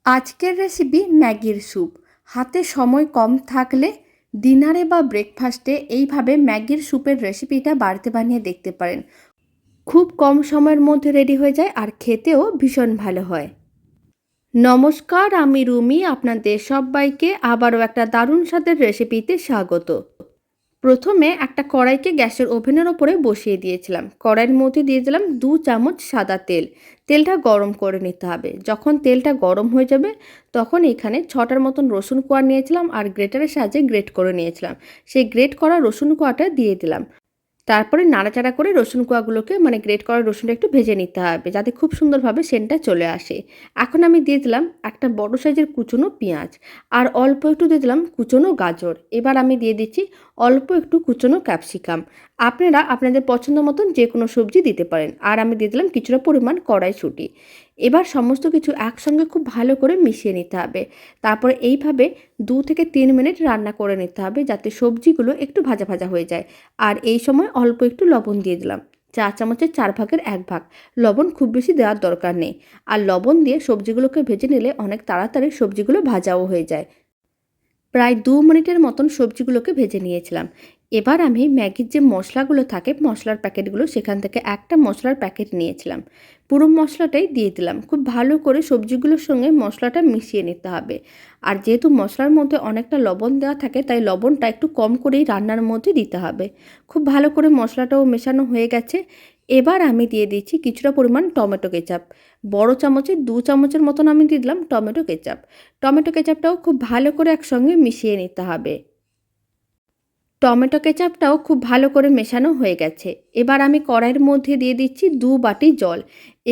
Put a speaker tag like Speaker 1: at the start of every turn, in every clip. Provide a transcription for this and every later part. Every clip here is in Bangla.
Speaker 1: আজকের রেসিপি ম্যাগির স্যুপ। হাতে সময় কম থাকলে ডিনারে বা ব্রেকফাস্টে এইভাবে ম্যাগির স্যুপের রেসিপিটা বাড়িতে বানিয়ে দেখতে পারেন। খুব কম সময়ের মধ্যে রেডি হয়ে যায় আর খেতেও ভীষণ ভালো হয়। নমস্কার, আমি রুমি। আপনাদের সবাইকে আবারও একটা দারুণ স্বাদের রেসিপিতে স্বাগত। প্রথমে একটা কড়াইকে গ্যাসের ওভেনের ওপরে বসিয়ে দিয়েছিলাম। কড়াইয়ের মধ্যে দিয়ে দিলাম 2 চামচ সাদা তেল। তেলটা গরম করে নিতে হবে। যখন তেলটা গরম হয়ে যাবে তখন এখানে 6টার মতন রসুন কোয়া নিয়েছিলাম আর গ্রেটারের সাহায্যে গ্রেট করে নিয়েছিলাম। সেই গ্রেট করা রসুন কোয়াটা দিয়ে দিলাম। তারপরে নাড়াচাড়া করে রসুন কোয়াগুলোকে গ্রেট করা রসুনটা একটু ভেজে নিতে হবে যাতে খুব সুন্দরভাবে সেন্টটা চলে আসে। এখন আমি দিয়ে দিলাম একটা বড় সাইজের কুচনো পেঁয়াজ আর অল্প একটু দিয়ে দিলাম কুচনো গাজর। এবার আমি দিয়ে দিচ্ছি অল্প একটু কুচনো ক্যাপসিকাম। আপনারা আপনাদের পছন্দ মতন যে কোনো সবজি দিতে পারেন। আর আমি দিয়ে দিলাম কিছুটা পরিমাণ কড়াইশুঁটি। এবার সমস্ত কিছু একসঙ্গে খুব ভালো করে মিশিয়ে নিতে হবে। তারপরে এইভাবে 2 থেকে 3 মিনিট রান্না করে নিতে হবে যাতে সবজিগুলো একটু ভাজা ভাজা হয়ে যায়। আর এই সময় অল্প একটু লবণ দিয়ে দিলাম, 4 চামচের 4 ভাগের 1 ভাগ। লবণ খুব বেশি দেওয়ার দরকার নেই। আর লবণ দিয়ে সবজিগুলোকে ভেজে নিলে অনেক তাড়াতাড়ি সবজিগুলো ভাজাও হয়ে যায়। প্রায় 2 মিনিটের মতন সবজিগুলোকে ভেজে নিয়েছিলাম। এবার আমি ম্যাগির যে মশলাগুলো থাকে, মশলার প্যাকেটগুলো, সেখান থেকে একটা মশলার প্যাকেট নিয়েছিলাম। পুরো মশলাটাই দিয়ে দিলাম। খুব ভালো করে সবজিগুলোর সঙ্গে মশলাটা মিশিয়ে নিতে হবে। আর যেহেতু মশলার মধ্যে অনেকটা লবণ দেওয়া থাকে তাই লবণটা একটু কম করেই রান্নার মধ্যে দিতে হবে। খুব ভালো করে মশলাটাও মেশানো হয়ে গেছে। এবার আমি দিয়ে দিচ্ছি কিছুটা পরিমাণ টমেটো কেচাপ। বড় চামচে 2 চামচের মতন আমি দিয়ে দিলাম টমেটো কেচাপ। টমেটো কেচাপটাও খুব ভালো করে একসঙ্গে মিশিয়ে নিতে হবে। টমেটো কেচাপটাও খুব ভালো করে মেশানো হয়ে গেছে। এবার আমি কড়াইয়ের মধ্যে দিয়ে দিচ্ছি 2 বাটি জল।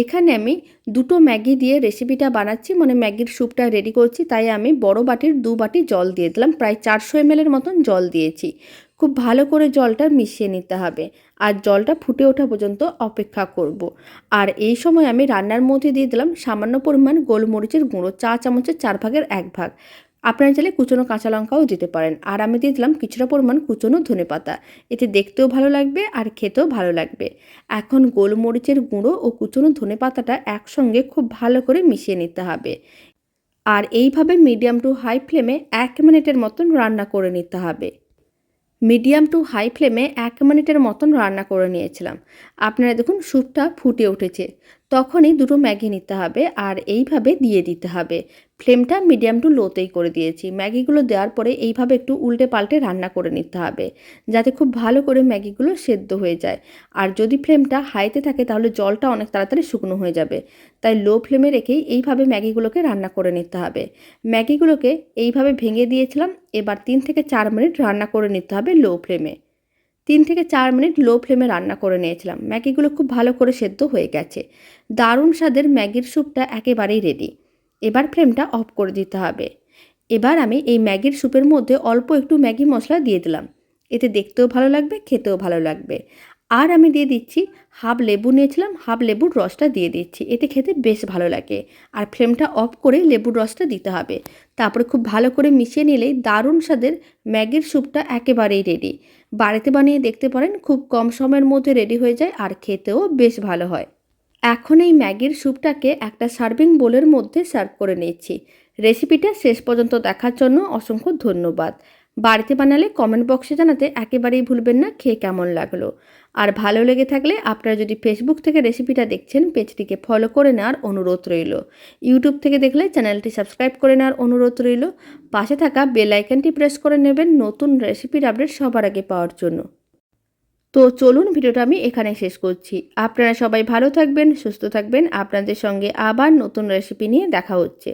Speaker 1: এখানে আমি 2টো ম্যাগি দিয়ে রেসিপিটা বানাচ্ছি, ম্যাগির স্যুপটা রেডি করছি, তাই আমি বড় বাটির 2 বাটি জল দিয়ে দিলাম। প্রায় 400 ml মতন জল দিয়েছি। খুব ভালো করে জলটা মিশিয়ে নিতে হবে আর জলটা ফুটে ওঠা পর্যন্ত অপেক্ষা করব। আর এই সময় আমি রান্নার মধ্যে দিয়ে দিলাম সামান্য পরিমাণ গোলমরিচের গুঁড়ো, 4 চামচের 4 ভাগের 1 ভাগ। আপনারা চাইলে কুচনো কাঁচা লঙ্কাও দিতে পারেন। আর আমি দিয়ে দিলাম কিছুটা পরিমাণ কুচনো ধনেপাতা। এতে দেখতেও ভালো লাগবে আর খেতেও ভালো লাগবে। এখন গোলমরিচের গুঁড়ো ও কুচনো ধনেপাতাটা একসঙ্গে খুব ভালো করে মিশিয়ে নিতে হবে। আর এইভাবে মিডিয়াম টু হাই ফ্লেমে 1 মিনিটের মতন রান্না করে নিতে হবে। মিডিয়াম টু হাই ফ্লেমে 1 মিনিটের মতন রান্না করে নিয়েছিলাম। আপনারা দেখুন স্যুপটা ফুটে উঠেছে। তখনই 2টো ম্যাগি নিতে হবে আর এইভাবে দিয়ে দিতে হবে। ফ্লেমটা মিডিয়াম টু লোতেই করে দিয়েছি। ম্যাগিগুলো দেওয়ার পরে এইভাবে একটু উল্টে পাল্টে রান্না করে নিতে হবে যাতে খুব ভালো করে ম্যাগিগুলো সেদ্ধ হয়ে যায়। আর যদি ফ্লেমটা হাইতে থাকে তাহলে জলটা অনেক তাড়াতাড়ি শুকনো হয়ে যাবে। তাই লো ফ্লেমে রেখেই এইভাবে ম্যাগিগুলোকে রান্না করে নিতে হবে। ম্যাগিগুলোকে এইভাবে ভেঙে দিয়েছিলাম। এবার 3 থেকে 4 মিনিট রান্না করে নিতে হবে লো ফ্লেমে। 3 থেকে 4 মিনিট লো ফ্লেমে রান্না করে নিয়েছিলাম। ম্যাগিগুলো খুব ভালো করে সেদ্ধ হয়ে গেছে। দারুণ স্বাদের ম্যাগির স্যুপটা একেবারেই রেডি। এবার ফ্লেমটা অফ করে দিতে হবে। এবার আমি এই ম্যাগির স্যুপের মধ্যে অল্প একটু ম্যাগি মশলা দিয়ে দিলাম। এতে দেখতেও ভালো লাগবে, খেতেও ভালো লাগবে। আর আমি দিয়ে দিচ্ছি হাফ লেবু নিয়েছিলাম, হাফ লেবুর রসটা দিয়ে দিচ্ছি। এতে খেতে বেশ ভালো লাগে। আর ফ্লেমটা অফ করে লেবুর রসটা দিতে হবে। তারপরে খুব ভালো করে মিশিয়ে নিলেই দারুণ স্বাদের ম্যাগির স্যুপটা একেবারেই রেডি। বাড়িতে বানিয়ে দেখতে পারেন, খুব কম সময়ের মধ্যে রেডি হয়ে যায় আর খেতেও বেশ ভালো হয়। এখন এই ম্যাগির স্যুপটাকে একটা সার্ভিং বোলের মধ্যে সার্ভ করে নিচ্ছি। রেসিপিটা শেষ পর্যন্ত দেখার জন্য অসংখ্য ধন্যবাদ। বাড়িতে বানালে কমেন্ট বক্সে জানাতে একেবারেই ভুলবেন না খেয়ে কেমন লাগলো। আর ভালো লেগে থাকলে আপনারা যদি ফেসবুক থেকে রেসিপিটা দেখছেন, পেজটিকে ফলো করে নেওয়ার অনুরোধ রইল। ইউটিউব থেকে দেখলে চ্যানেলটি সাবস্ক্রাইব করে নেওয়ার অনুরোধ রইল। পাশে থাকা বেল আইকনটি প্রেস করে নেবেন নতুন রেসিপির আপডেট সবার আগে পাওয়ার জন্য। তো চলুন, ভিডিওটা আমি এখানে শেষ করছি। আপনারা সবাই ভালো থাকবেন, সুস্থ থাকবেন। আপনাদের সঙ্গে আবার নতুন রেসিপি নিয়ে দেখা হচ্ছে।